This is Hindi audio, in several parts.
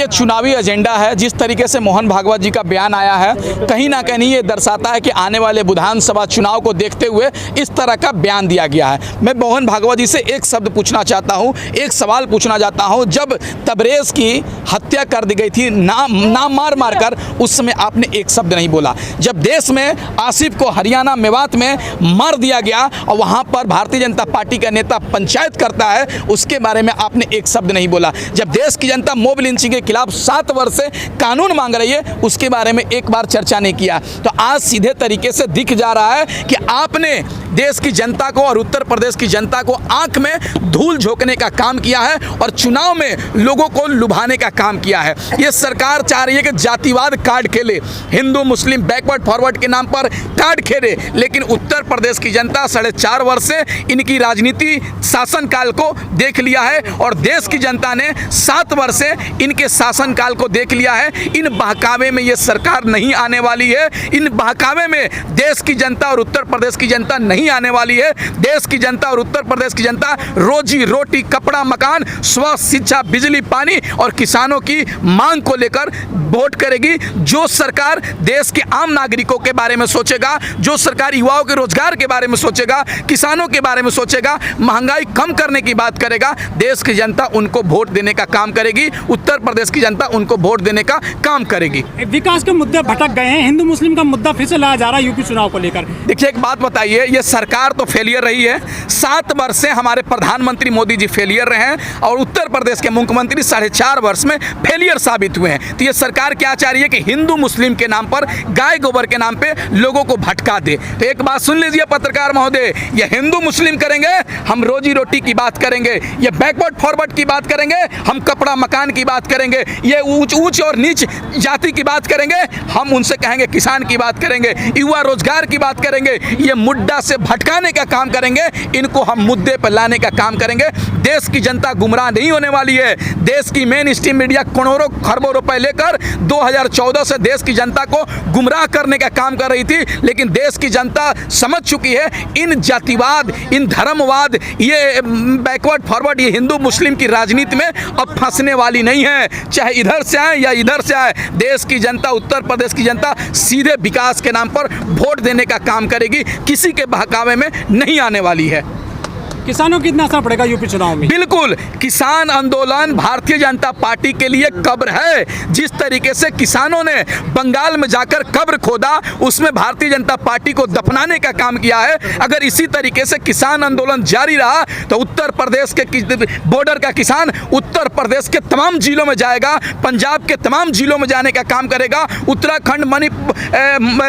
चुनावी एजेंडा है। जिस तरीके से मोहन भागवत जी का बयान आया है, कहीं ना कहीं ये दर्शाता है कि आने वाले विधानसभा चुनाव को देखते हुए इस तरह का बयान दिया गया है। मैं मोहन भागवत जी से एक शब्द पूछना चाहता हूँ, एक सवाल पूछना चाहता हूँ। जब तबरेज़ की हत्या कर दी गई थी नाम मार कर, उस समय आपने एक शब्द नहीं बोला। जब देश में आसिफ को हरियाणा मेवात में मार दिया गया और वहाँ पर भारतीय जनता पार्टी का नेता पंचायत करता है, उसके बारे में आपने एक शब्द नहीं बोला। जब देश की जनता मॉब लिंचिंग के खिलाफ 7 वर्ष से कानून मांग रही है, उसके बारे में एक बार चर्चा नहीं किया। तो आज सीधे तरीके से दिख जा रहा है कि आपने देश की जनता को और उत्तर प्रदेश की जनता को आंख में धूल झोंकने का काम किया है और चुनाव में लोगों को लुभाने का काम किया है। ये सरकार चाह रही है कि जातिवाद कार्ड खेले, हिंदू मुस्लिम बैकवर्ड फॉरवर्ड के नाम पर कार्ड खेले, लेकिन उत्तर प्रदेश की जनता 4.5 वर्ष से इनकी राजनीति शासनकाल को देख लिया है और देश की जनता ने 7 वर्ष से इनके शासनकाल को देख लिया है। इन बहकावे में ये सरकार नहीं आने वाली है। इन बहकावे में देश की जनता और उत्तर प्रदेश की जनता नहीं आने वाली है। देश की जनता और उत्तर प्रदेश की जनता रोजी रोटी, कपड़ा, मकान, स्वास्थ्य, शिक्षा, बिजली, पानी और किसानों की मांग को लेकर वोट करेगी। जो सरकार देश के आम नागरिकों के बारे में सोचेगा, जो सरकार युवाओं के रोजगार के बारे में सोचेगा, किसानों के बारे में सोचेगा, महंगाई कम करने की बात करेगा, देश की जनता उनको वोट देने का काम करेगी। उत्तर प्रदेश की जनता उनको वोट देने का काम करेगी। विकास के मुद्दे भटक गए हैं, हिंदू मुस्लिम का मुद्दा फिर से लाया जा रहा है यूपी चुनाव को लेकर। देखिए, एक बात बताइए, ये सरकार तो फेलियर रही है। 7 वर्ष से हमारे प्रधानमंत्री मोदी जी फेलियर रहे हैं और उत्तर प्रदेश के मुख्यमंत्री 4.5 वर्ष में फेलियर साबित हुए हैं। तो ये सरकार क्या चाह रही है कि हिंदू मुस्लिम के नाम पर, गाय गोबर के नाम पे लोगों को भटका दे। तो एक बात सुन लीजिए पत्रकार महोदय, ये हिंदू मुस्लिम करेंगे, हम रोजी रोटी की बात करेंगे, ये बैकवर्ड फॉरवर्ड की बात करेंगे, हम कपड़ा मकान की बात करेंगे, ये ऊंच और नीच जाति की बात करेंगे, हम उनसे कहेंगे किसान की बात करेंगे, युवा रोजगार की बात करेंगे, ये मुद्दा से भटकाने का काम करेंगे, इनको हम मुद्दे पर लाने का काम करेंगे। देश की जनता गुमराह नहीं होने वाली है। देश की मेन स्ट्रीम मीडिया करोड़ों खरबों रुपए लेकर 2014 से देश की जनता को गुमराह करने का काम कर रही थी, लेकिन देश की जनता समझ चुकी है इन जातिवाद, इन धर्मवाद, ये बैकवर्ड फॉरवर्ड, ये हिंदू मुस्लिम की राजनीति में अब फंसने वाली नहीं है। चाहे इधर से आए या इधर से आए, देश की जनता, उत्तर प्रदेश की जनता सीधे विकास के नाम पर वोट देने का काम करेगी, किसी के बहकावे में नहीं आने वाली है। किसानों कितना असर पड़ेगा यूपी चुनाव में? बिल्कुल, किसान आंदोलन भारतीय जनता पार्टी के लिए कब्र है। जिस तरीके से किसानों ने बंगाल में जाकर कब्र खोदा, उसमें भारतीय जनता पार्टी को दफनाने का काम किया है। अगर इसी तरीके से किसान आंदोलन जारी रहा तो उत्तर प्रदेश के बॉर्डर का किसान उत्तर प्रदेश के तमाम जिलों में जाएगा, पंजाब के तमाम जिलों में जाने का काम करेगा, उत्तराखंड,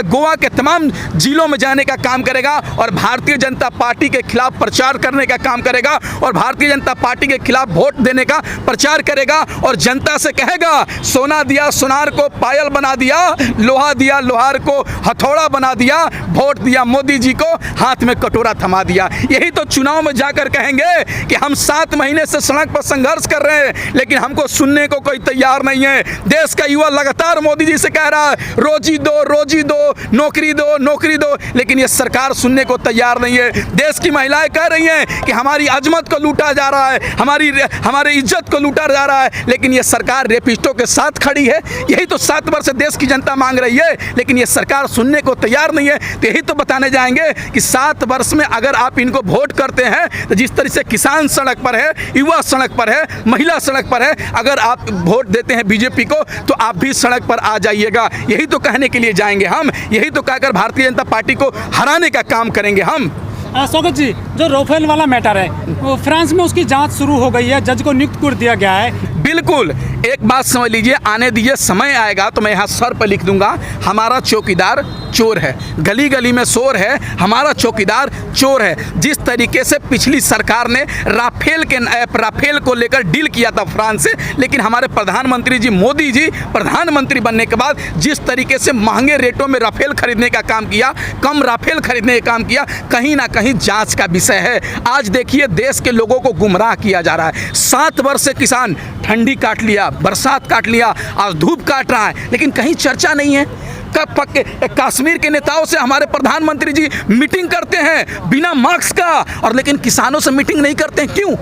गोवा के तमाम जिलों में जाने का काम करेगा और भारतीय जनता पार्टी के खिलाफ प्रचार करने का काम करेगा और भारतीय जनता पार्टी के खिलाफ वोट देने का प्रचार करेगा और जनता से कहेगा, सोना दिया सुनार को पायल बना दिया, लोहा दिया लोहार को हथौड़ा बना दिया, वोट दिया मोदी जी को हाथ में कटोरा थमा दिया। यही तो चुनाव में जाकर कहेंगे कि हम 7 महीने से सड़क पर संघर्ष कर रहे हैं, लेकिन हमको सुनने को कोई तैयार नहीं है। देश का युवा लगातार मोदी जी से कह रहा है, रोजी दो, रोजी दो, नौकरी दो, नौकरी दो, लेकिन ये सरकार सुनने को तैयार नहीं है। देश की महिलाएं कह रही हैं कि हमारी अजमत को लूटा जा रहा है, हमारी इज्जत को लूटा जा रहा है, लेकिन ये सरकार रेपिस्टों के साथ खड़ी है। यही तो 7 वर्ष से देश की जनता मांग रही है, लेकिन ये सरकार सुनने को तैयार नहीं है। तो यही तो बताने जाएंगे कि 7 वर्ष में अगर आप इनको वोट करते हैं तो जिस तरह से किसान सड़क पर है, युवा सड़क पर है, महिला सड़क पर है, अगर आप वोट देते हैं बीजेपी को तो आप भी सड़क पर आ जाइएगा। यही तो कहने के लिए जाएंगे हम, यही तो कहकर भारतीय जनता पार्टी को हराने का काम करेंगे हम। स्वागत जी, जो राफेल वाला मैटर है, वो फ्रांस में उसकी जांच शुरू हो गई है, जज को नियुक्त कर दिया गया है। बिल्कुल, एक बात समझ लीजिए, आने दीजिए, समय आएगा तो मैं यहाँ सर पर लिख दूंगा, हमारा चौकीदार चोर है, गली गली में शोर है, हमारा चौकीदार चोर है। जिस तरीके से पिछली सरकार ने राफेल को लेकर डील किया था फ्रांस से, लेकिन हमारे प्रधानमंत्री जी मोदी जी प्रधानमंत्री बनने के बाद जिस तरीके से महंगे रेटों में राफेल खरीदने का काम किया, कम राफेल खरीदने का काम किया, कहीं ना कहीं जांच का विषय है। आज देखिए, देश के लोगों को गुमराह किया जा रहा है। 7 वर्ष से किसान ठंडी काट लिया, बरसात काट लिया, आज धूप काट रहा है, लेकिन कहीं चर्चा नहीं है। कश्मीर के नेताओं से हमारे प्रधानमंत्री जी मीटिंग करते हैं बिना मास्क का, और लेकिन किसानों से मीटिंग नहीं करते हैं। क्यों?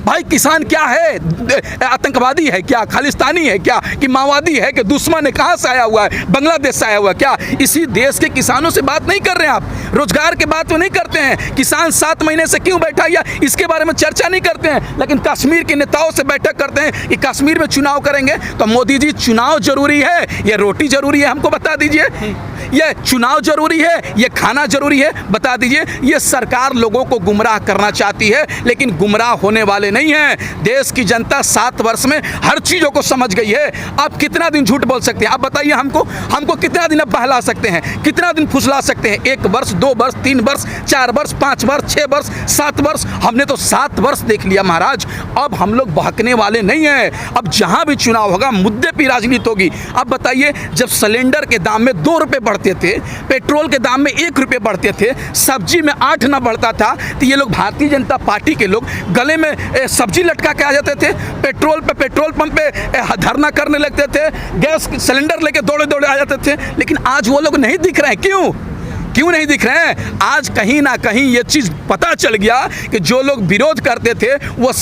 भाई किसान क्या है? आतंकवादी है क्या? खालिस्तानी है क्या? कि माओवादी है? कि दुश्मन है? कहाँ से आया हुआ है? बांग्लादेश से आया हुआ है क्या? इसी देश के किसानों से बात नहीं कर रहे हैं आप, रोजगार के बात तो नहीं करते हैं। किसान 7 महीने से क्यों बैठा या इसके बारे में चर्चा नहीं करते हैं, लेकिन कश्मीर के नेताओं से बैठक करते हैं कि कश्मीर में चुनाव करेंगे। तो मोदी जी, चुनाव जरूरी है या रोटी जरूरी है? हमको बता दीजिए। ये चुनाव जरूरी है, ये खाना जरूरी है? बता दीजिए। ये सरकार लोगों को गुमराह करना चाहती है, लेकिन गुमराह होने वाले नहीं हैं। देश की जनता 7 वर्ष में हर चीजों को समझ गई है। आप कितना दिन झूठ बोल सकते हैं? आप बताइए हमको कितना दिन अब बहला सकते हैं? कितना दिन फुसला सकते हैं? 1 वर्ष, 2 वर्ष, 3 वर्ष, 4 वर्ष, 5 वर्ष, 6 वर्ष, 7 वर्ष? हमने तो 7 वर्ष देख लिया महाराज। अब हम लोग बहकने वाले नहीं हैं। अब जहां भी चुनाव होगा, मुद्दे पर राजनीति होगी। अब बताइए, जब सिलेंडर के दाम में 2 रुपए बढ़ते थे, पेट्रोल के दाम में 1 रुपये बढ़ते थे, सब्जी में 8 ना बढ़ता था, तो ये लोग भारतीय जनता पार्टी के लोग गले में सब्जी लटका के आ जाते थे, पेट्रोल पंप पे धरना करने लगते थे, गैस सिलेंडर लेके दौड़े दौड़े आ जाते थे। लेकिन आज वो लोग नहीं दिख रहे हैं। क्यों नहीं दिख रहे हैं? आज कहीं ना कहीं ये चीज़ पता चल गया कि जो लोग विरोध करते थे वो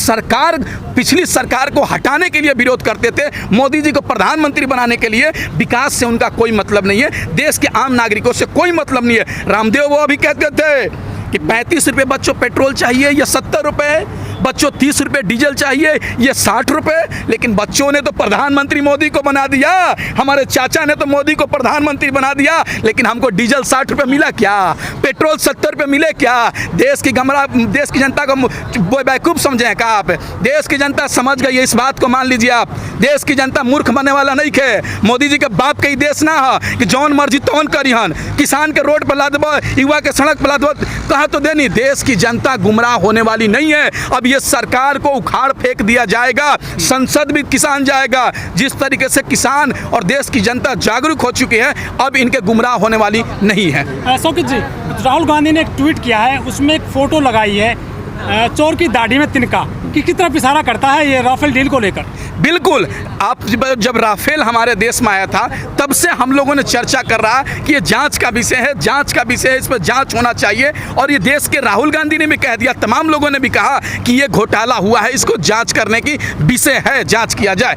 पिछली सरकार को हटाने के लिए विरोध करते थे, मोदी जी को प्रधानमंत्री बनाने के लिए। विकास से उनका कोई मतलब नहीं है, देश के आम नागरिकों से कोई मतलब नहीं है। रामदेव वो अभी कहते थे कि 35 रुपये बच्चों पेट्रोल चाहिए, या 70 रुपये, बच्चों 30 रुपये डीजल चाहिए, ये 60 रुपये। लेकिन बच्चों ने तो प्रधानमंत्री मोदी को बना दिया, हमारे चाचा ने तो मोदी को प्रधानमंत्री बना दिया। लेकिन हमको डीजल 60 रुपये मिला क्या? पेट्रोल 70 रुपये मिले क्या? देश की जनता को बेवकूफ़ समझे क्या आप? देश की जनता समझ गई है, इस बात को मान लीजिए आप। देश की जनता मूर्ख बनने वाला नहीं है। मोदी जी के बाप के ही देश ना है कि जौन मर्जी तौन करिहन, किसान के रोड पर ला देबो, युवा के सड़क पर ला देबो, कहा तो देनी। देश की जनता गुमराह होने वाली नहीं है। अब ये सरकार को उखाड़ फेंक दिया जाएगा, संसद भी किसान जाएगा। जिस तरीके से किसान और देश की जनता जागरूक हो चुकी है, अब इनके गुमराह होने वाली नहीं है। शौकत जी, राहुल गांधी ने एक ट्वीट किया है, उसमें एक फोटो लगाई है चोर की दाढ़ी में तिनका, कि किस तरफ इशारा करता है ये राफेल डील को लेकर? बिल्कुल, आप जब राफेल हमारे देश में आया था तब से हम लोगों ने चर्चा कर रहा कि ये जांच का विषय है, इस पर जांच होना चाहिए। और ये देश के राहुल गांधी ने भी कह दिया, तमाम लोगों ने भी कहा कि ये घोटाला हुआ है, इसको जांच करने की विषय है, जांच किया जाए।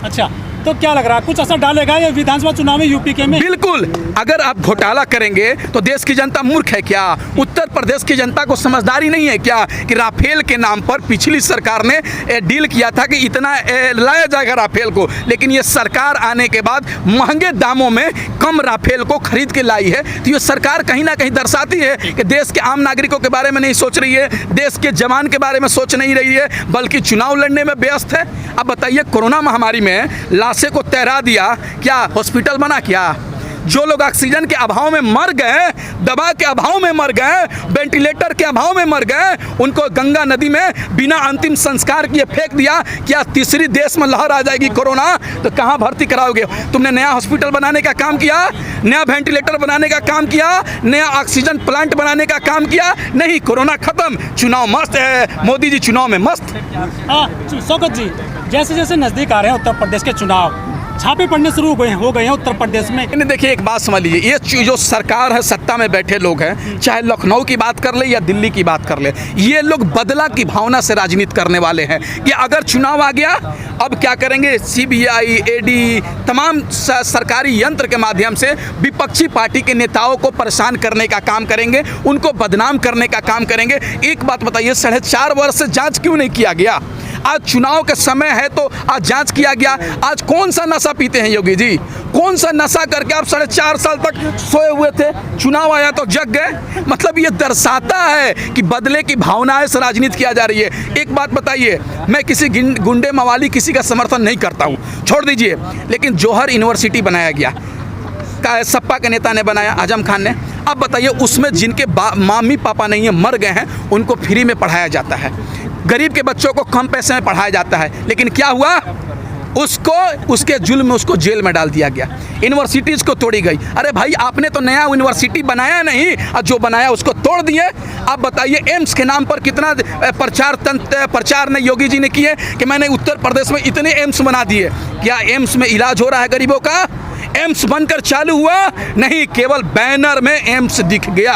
अच्छा, तो क्या लग रहा है, कुछ असर डालेगा ये विधानसभा चुनाव में यूपी के में? बिल्कुल, अगर आप घोटाला करेंगे तो देश की जनता मूर्ख है क्या? उत्तर प्रदेश की जनता को समझदारी नहीं है क्या कि राफेल के नाम पर पिछली सरकार ने डील किया था कि इतना लाया जाएगा राफेल को, लेकिन ये सरकार आने के बाद महंगे दामों में कम राफेल को खरीद के लाई है। तो ये सरकार कहीं ना कहीं दर्शाती है कि देश के आम नागरिकों के बारे में नहीं सोच रही है, देश के जवान के बारे में सोच नहीं रही है, बल्कि चुनाव लड़ने में व्यस्त है। अब बताइए, कोरोना महामारी में लाशें को तैरा दिया, क्या हॉस्पिटल बना क्या? जो लोग ऑक्सीजन के अभाव में मर गए, दवा के अभाव में मर गए, वेंटिलेटर के अभाव में मर गए, उनको गंगा नदी में बिना अंतिम संस्कार किए फेंक दिया। क्या तीसरी देश में लहर आ जाएगी कोरोना तो कहाँ भर्ती कराओगे? तुमने नया हॉस्पिटल बनाने का काम किया, नया वेंटिलेटर बनाने का काम किया, नया ऑक्सीजन प्लांट बनाने का काम किया? नहीं, कोरोना खत्म, चुनाव मस्त है, मोदी जी चुनाव में मस्त। शौकत जी, जैसे जैसे नजदीक आ रहे हैं उत्तर प्रदेश के चुनाव, छापे पड़ने शुरू हो गए हैं उत्तर प्रदेश में। देखिए, एक बात समझ लीजिए, ये जो सरकार है, सत्ता में बैठे लोग हैं, चाहे लखनऊ की बात कर ले या दिल्ली की बात कर ले, ये लोग बदला की भावना से राजनीति करने वाले हैं कि अगर चुनाव आ गया, अब क्या करेंगे? सीबीआई, ईडी, तमाम सरकारी यंत्र के माध्यम से विपक्षी पार्टी के नेताओं को परेशान करने का काम करेंगे, उनको बदनाम करने का काम करेंगे। एक बात बताइए, 4.5 वर्ष से जांच क्यों नहीं किया गया? आज चुनाव का समय है तो आज जांच किया गया। आज कौन सा नशा पीते हैं योगी जी? कौन सा नशा करके आप 4.5 साल तक सोए हुए थे? चुनाव आया तो जग गए। मतलब ये दर्शाता है कि बदले की भावनाएं से राजनीति किया जा रही है। एक बात बताइए, मैं किसी गुंडे मवाली किसी का समर्थन नहीं करता हूँ, छोड़ दीजिए, लेकिन जौहर यूनिवर्सिटी बनाया गया, सपा के नेता ने बनाया, आजम खान ने। अब बताइए, उसमें जिनके मम्मी पापा नहीं है, मर गए हैं, उनको फ्री में पढ़ाया जाता है, गरीब के बच्चों को कम पैसे में पढ़ाया जाता है, लेकिन क्या हुआ? उसके जुल्म में उसको जेल में डाल दिया गया, यूनिवर्सिटीज़ को तोड़ी गई। अरे भाई, आपने तो नया यूनिवर्सिटी बनाया नहीं, और जो बनाया उसको तोड़ दिए। आप बताइए, एम्स के नाम पर कितना प्रचार ने योगी जी ने किए कि मैंने उत्तर प्रदेश में इतने एम्स बना दिए। क्या एम्स में इलाज हो रहा है गरीबों का? एम्स बनकर चालू हुआ नहीं, केवल बैनर में एम्स दिख गया।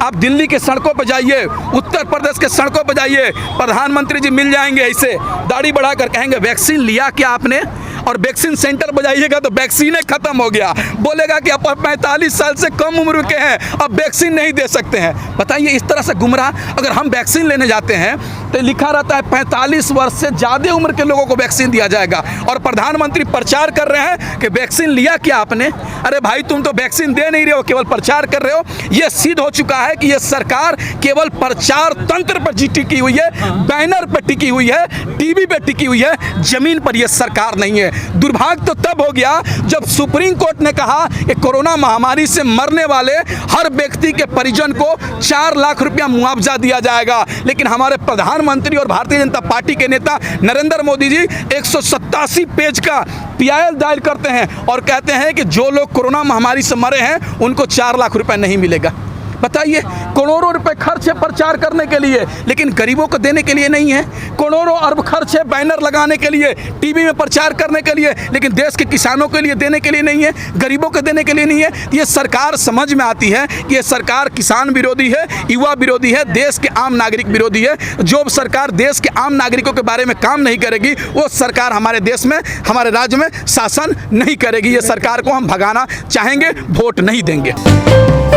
आप दिल्ली के सड़कों पर जाइए, उत्तर प्रदेश के सड़कों पर जाइए, प्रधानमंत्री जी मिल जाएंगे ऐसे दाढ़ी बढ़ाकर, कहेंगे वैक्सीन लिया क्या आपने, और वैक्सीन सेंटर पर जाइएगा तो वैक्सीन ही खत्म हो गया, बोलेगा कि आप 45 साल से कम उम्र के हैं, अब वैक्सीन नहीं दे सकते हैं। बताइए इस तरह से गुमराह। अगर हम वैक्सीन लेने जाते हैं तो लिखा रहता है 45 वर्ष से ज़्यादा उम्र के लोगों को वैक्सीन दिया जाएगा, और प्रधानमंत्री प्रचार कर रहे हैं कि वैक्सीन लिया क्या आपने। अरे भाई तुम तो वैक्सीन दे नहीं रहे हो, केवल प्रचार कर रहे हो। यह सिद्ध हो चुका है कि यह सरकार केवल प्रचार तंत्र पर टिकी हुई है, बैनर पर टिकी हुई है, टीवी पे टिकी हुई है, जमीन पर यह सरकार नहीं है। दुर्भाग्य तो तब हो गया जब सुप्रीम कोर्ट ने कहा कि कोरोना महामारी से मरने वाले हर व्यक्ति के परिजन को 4 लाख रुपया मुआवजा दिया जाएगा, लेकिन हमारे प्रधानमंत्री और भारतीय जनता पार्टी के नेता नरेंद्र मोदी जी 187 पेज का पीआईएल दायर करते हैं और कहते हैं कि जो लोग कोरोना महामारी से मरे हैं उनको 4 लाख रुपया नहीं मिलेगा। बताइए, करोड़ों रुपए खर्च है प्रचार करने के लिए, लेकिन गरीबों को देने के लिए नहीं है। करोड़ों अरब खर्च है बैनर लगाने के लिए, टीवी में प्रचार करने के लिए, लेकिन देश के किसानों के लिए देने के लिए नहीं है, गरीबों को देने के लिए नहीं है। ये सरकार समझ में आती है कि ये सरकार किसान विरोधी है, युवा विरोधी है, देश के आम नागरिक विरोधी है। जो सरकार देश के आम नागरिकों के बारे में काम नहीं करेगी वो सरकार हमारे देश में, हमारे राज्य में शासन नहीं करेगी। ये सरकार को हम भगाना चाहेंगे, वोट नहीं देंगे।